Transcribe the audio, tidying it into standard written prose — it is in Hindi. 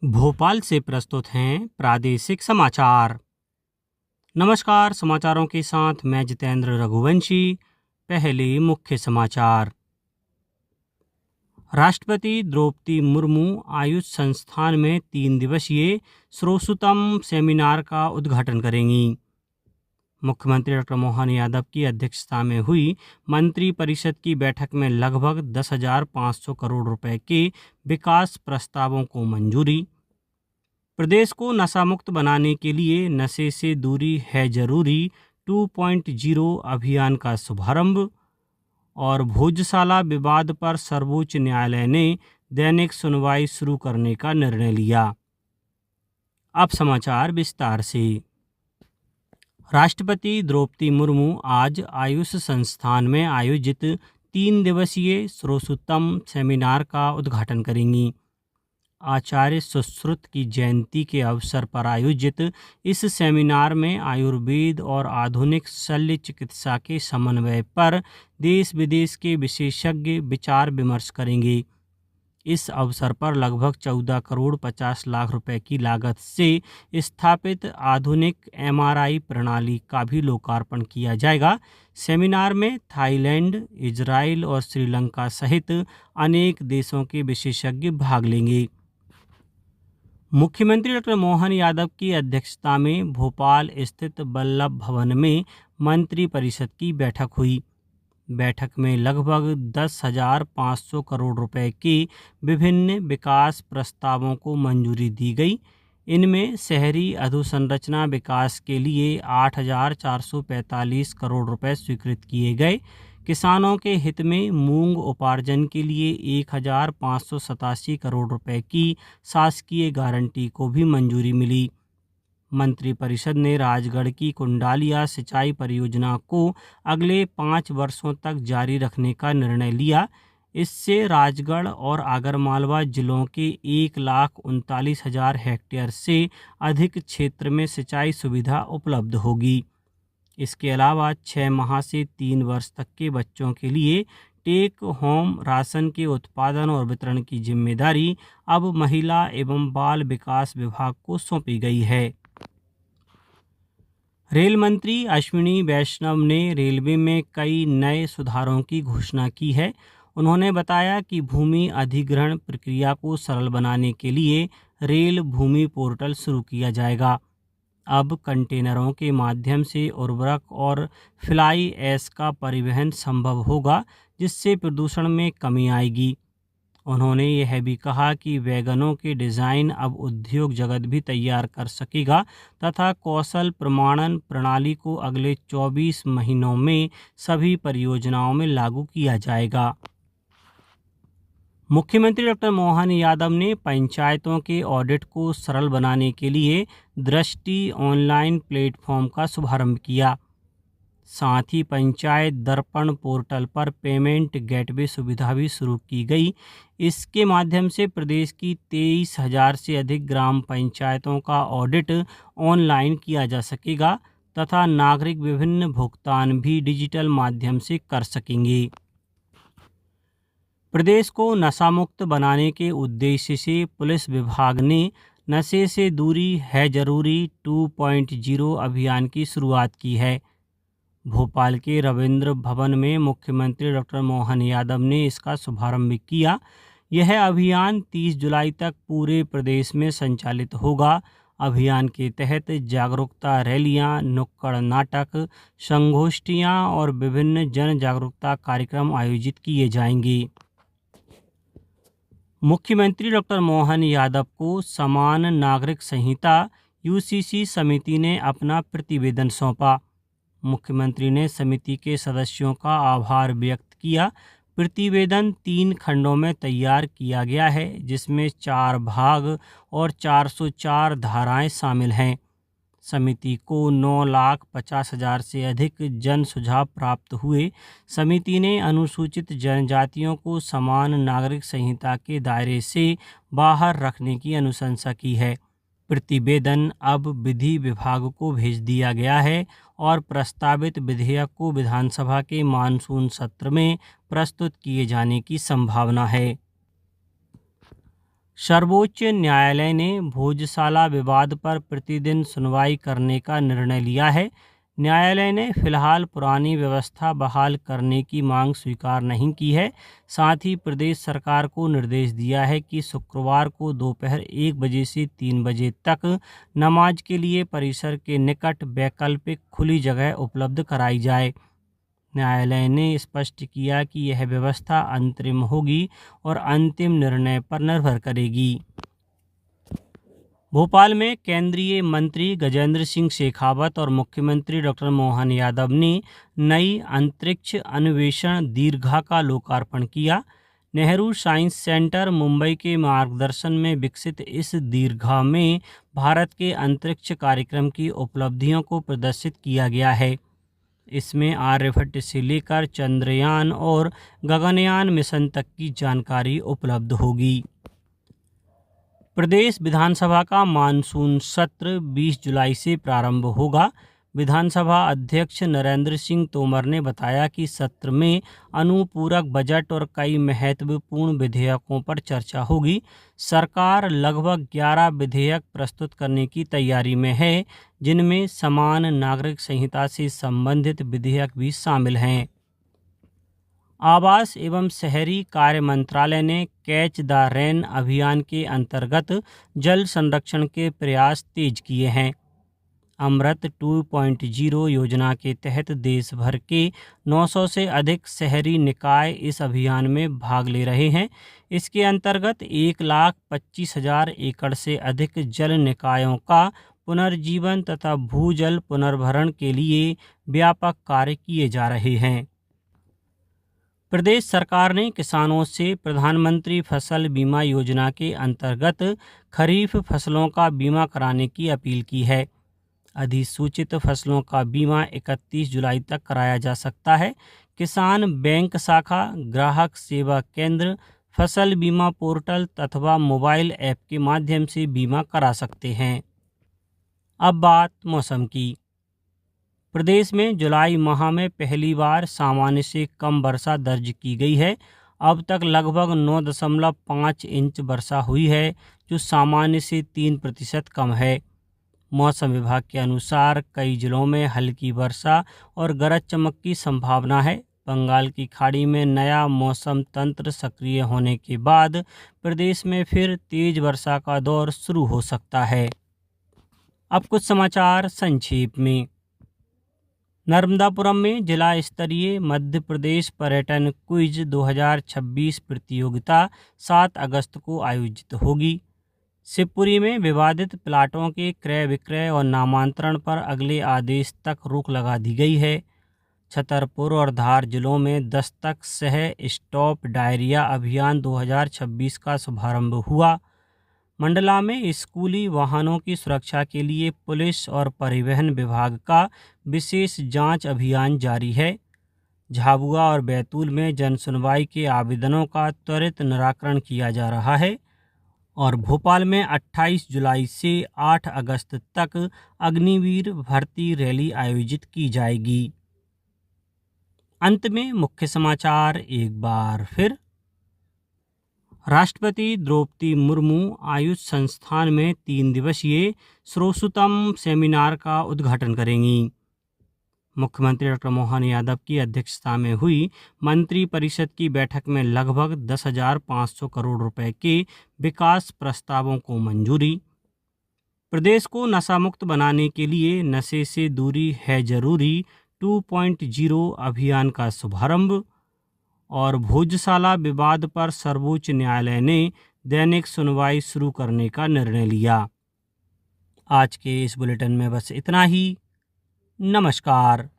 भोपाल से प्रस्तुत हैं प्रादेशिक समाचार। नमस्कार, समाचारों के साथ मैं जितेंद्र रघुवंशी। पहले मुख्य समाचार। राष्ट्रपति द्रौपदी मुर्मू आयुष संस्थान में 3 दिवसीय श्रोषुतम सेमिनार का उद्घाटन करेंगी। मुख्यमंत्री डॉक्टर मोहन यादव की अध्यक्षता में हुई मंत्री परिषद की बैठक में लगभग 10,500 करोड़ रुपए के विकास प्रस्तावों को मंजूरी। प्रदेश को नशामुक्त बनाने के लिए नशे से दूरी है जरूरी 2.0 अभियान का शुभारंभ। और भोजशाला विवाद पर सर्वोच्च न्यायालय ने दैनिक सुनवाई शुरू करने का निर्णय लिया। अब समाचार विस्तार से। राष्ट्रपति द्रौपदी मुर्मू आज आयुष संस्थान में आयोजित 3 दिवसीय श्रोषुतम सेमिनार का उद्घाटन करेंगी। आचार्य सुश्रुत की जयंती के अवसर पर आयोजित इस सेमिनार में आयुर्वेद और आधुनिक शल्य चिकित्सा के समन्वय पर देश विदेश के विशेषज्ञ विचार विमर्श करेंगे। इस अवसर पर लगभग 14 करोड़ 50 लाख रुपए की लागत से स्थापित आधुनिक MRI प्रणाली का भी लोकार्पण किया जाएगा। सेमिनार में थाईलैंड, इजराइल और श्रीलंका सहित अनेक देशों के विशेषज्ञ भाग लेंगे। मुख्यमंत्री डॉक्टर मोहन यादव की अध्यक्षता में भोपाल स्थित वल्लभ भवन में मंत्री परिषद की बैठक हुई। बैठक में लगभग 10,500 करोड़ रुपए के विभिन्न विकास प्रस्तावों को मंजूरी दी गई। इनमें शहरी अधोसंरचना विकास के लिए 8,445 करोड़ रुपए स्वीकृत किए गए। किसानों के हित में मूंग उपार्जन के लिए 1,587 करोड़ रुपए की शासकीय गारंटी को भी मंजूरी मिली। मंत्रिपरिषद ने राजगढ़ की कुंडालिया सिंचाई परियोजना को अगले 5 वर्षों तक जारी रखने का निर्णय लिया। इससे राजगढ़ और आगरमालवा जिलों के 1,39,000 हेक्टेयर से अधिक क्षेत्र में सिंचाई सुविधा उपलब्ध होगी। इसके अलावा 6 माह से 3 वर्ष तक के बच्चों के लिए टेक होम राशन के उत्पादन और वितरण की जिम्मेदारी अब महिला एवं बाल विकास विभाग को सौंपी गई है। रेल मंत्री अश्विनी वैष्णव ने रेलवे में कई नए सुधारों की घोषणा की है। उन्होंने बताया कि भूमि अधिग्रहण प्रक्रिया को सरल बनाने के लिए रेल भूमि पोर्टल शुरू किया जाएगा। अब कंटेनरों के माध्यम से उर्वरक और फ्लाई ऐश का परिवहन संभव होगा, जिससे प्रदूषण में कमी आएगी। उन्होंने यह भी कहा कि वैगनों के डिज़ाइन अब उद्योग जगत भी तैयार कर सकेगा तथा कौशल प्रमाणन प्रणाली को अगले 24 महीनों में सभी परियोजनाओं में लागू किया जाएगा। मुख्यमंत्री डॉक्टर मोहन यादव ने पंचायतों के ऑडिट को सरल बनाने के लिए दृष्टि ऑनलाइन प्लेटफॉर्म का शुभारंभ किया। साथ ही पंचायत दर्पण पोर्टल पर पेमेंट गेटवे सुविधा भी शुरू की गई। इसके माध्यम से प्रदेश की 23,000 से अधिक ग्राम पंचायतों का ऑडिट ऑनलाइन किया जा सकेगा तथा नागरिक विभिन्न भुगतान भी डिजिटल माध्यम से कर सकेंगे। प्रदेश को नशामुक्त बनाने के उद्देश्य से पुलिस विभाग ने नशे से दूरी है जरूरी 2.0 अभियान की शुरुआत की है। भोपाल के रविंद्र भवन में मुख्यमंत्री डॉक्टर मोहन यादव ने इसका शुभारंभ किया। यह अभियान 30 जुलाई तक पूरे प्रदेश में संचालित होगा। अभियान के तहत जागरूकता रैलियां, नुक्कड़ नाटक, संगोष्ठियां और विभिन्न जन जागरूकता कार्यक्रम आयोजित किए जाएंगे। मुख्यमंत्री डॉक्टर मोहन यादव को समान नागरिक संहिता UCC समिति ने अपना प्रतिवेदन सौंपा। मुख्यमंत्री ने समिति के सदस्यों का आभार व्यक्त किया। प्रतिवेदन 3 खंडों में तैयार किया गया है, जिसमें 4 भाग और 404 धाराएं शामिल हैं। समिति को 9,50,000 से अधिक जन सुझाव प्राप्त हुए। समिति ने अनुसूचित जनजातियों को समान नागरिक संहिता के दायरे से बाहर रखने की अनुशंसा की है। प्रतिवेदन अब विधि विभाग को भेज दिया गया है और प्रस्तावित विधेयक को विधानसभा के मानसून सत्र में प्रस्तुत किए जाने की संभावना है। सर्वोच्च न्यायालय ने भोजशाला विवाद पर प्रतिदिन सुनवाई करने का निर्णय लिया है। न्यायालय ने फिलहाल पुरानी व्यवस्था बहाल करने की मांग स्वीकार नहीं की है। साथ ही प्रदेश सरकार को निर्देश दिया है कि शुक्रवार को दोपहर 1 बजे से 3 बजे तक नमाज के लिए परिसर के निकट वैकल्पिक खुली जगह उपलब्ध कराई जाए। न्यायालय ने स्पष्ट किया कि यह व्यवस्था अंतरिम होगी और अंतिम निर्णय पर निर्भर करेगी। भोपाल में केंद्रीय मंत्री गजेंद्र सिंह शेखावत और मुख्यमंत्री डॉक्टर मोहन यादव ने नई अंतरिक्ष अन्वेषण दीर्घा का लोकार्पण किया। नेहरू साइंस सेंटर मुंबई के मार्गदर्शन में विकसित इस दीर्घा में भारत के अंतरिक्ष कार्यक्रम की उपलब्धियों को प्रदर्शित किया गया है। इसमें आर्यभट्ट से लेकर चंद्रयान और गगनयान मिशन तक की जानकारी उपलब्ध होगी। प्रदेश विधानसभा का मानसून सत्र 20 जुलाई से प्रारंभ होगा। विधानसभा अध्यक्ष नरेंद्र सिंह तोमर ने बताया कि सत्र में अनुपूरक बजट और कई महत्वपूर्ण विधेयकों पर चर्चा होगी। सरकार लगभग 11 विधेयक प्रस्तुत करने की तैयारी में है, जिनमें समान नागरिक संहिता से संबंधित विधेयक भी शामिल हैं। आवास एवं शहरी कार्य मंत्रालय ने कैच द रेन अभियान के अंतर्गत जल संरक्षण के प्रयास तेज किए हैं। अमृत 2.0 योजना के तहत देश भर के 900 से अधिक शहरी निकाय इस अभियान में भाग ले रहे हैं। इसके अंतर्गत 1,25,000 एकड़ से अधिक जल निकायों का पुनर्जीवन तथा भूजल पुनर्भरण के लिए व्यापक कार्य किए जा रहे हैं। प्रदेश सरकार ने किसानों से प्रधानमंत्री फसल बीमा योजना के अंतर्गत खरीफ फसलों का बीमा कराने की अपील की है। अधिसूचित फसलों का बीमा 31 जुलाई तक कराया जा सकता है। किसान बैंक शाखा, ग्राहक सेवा केंद्र, फसल बीमा पोर्टल अथवा मोबाइल ऐप के माध्यम से बीमा करा सकते हैं। अब बात मौसम की। प्रदेश में जुलाई माह में पहली बार सामान्य से कम वर्षा दर्ज की गई है। अब तक लगभग 9.5 इंच वर्षा हुई है, जो सामान्य से 3% कम है। मौसम विभाग के अनुसार कई जिलों में हल्की वर्षा और गरज चमक की संभावना है। बंगाल की खाड़ी में नया मौसम तंत्र सक्रिय होने के बाद प्रदेश में फिर तेज वर्षा का दौर शुरू हो सकता है। अब कुछ समाचार संक्षेप में। नर्मदापुरम में जिला स्तरीय मध्य प्रदेश पर्यटन क्विज 2026 प्रतियोगिता 7 अगस्त को आयोजित होगी। शिवपुरी में विवादित प्लाटों के क्रय विक्रय और नामांतरण पर अगले आदेश तक रोक लगा दी गई है। छतरपुर और धार जिलों में दस्तक सह स्टॉप डायरिया अभियान 2026 का शुभारंभ हुआ। मंडला में स्कूली वाहनों की सुरक्षा के लिए पुलिस और परिवहन विभाग का विशेष जांच अभियान जारी है। झाबुआ और बैतूल में जनसुनवाई के आवेदनों का त्वरित निराकरण किया जा रहा है। और भोपाल में 28 जुलाई से 8 अगस्त तक अग्निवीर भर्ती रैली आयोजित की जाएगी। अंत में मुख्य समाचार एक बार फिर। राष्ट्रपति द्रौपदी मुर्मू आयुष संस्थान में 3 दिवसीय श्रोषुतम सेमिनार का उद्घाटन करेंगी। मुख्यमंत्री डॉक्टर मोहन यादव की अध्यक्षता में हुई मंत्रिपरिषद की बैठक में लगभग 10,500 करोड़ रुपए के विकास प्रस्तावों को मंजूरी। प्रदेश को नशा मुक्त बनाने के लिए नशे से दूरी है जरूरी 2.0 अभियान का शुभारंभ। और भोजशाला विवाद पर सर्वोच्च न्यायालय ने दैनिक सुनवाई शुरू करने का निर्णय लिया। आज के इस बुलेटिन में बस इतना ही। नमस्कार।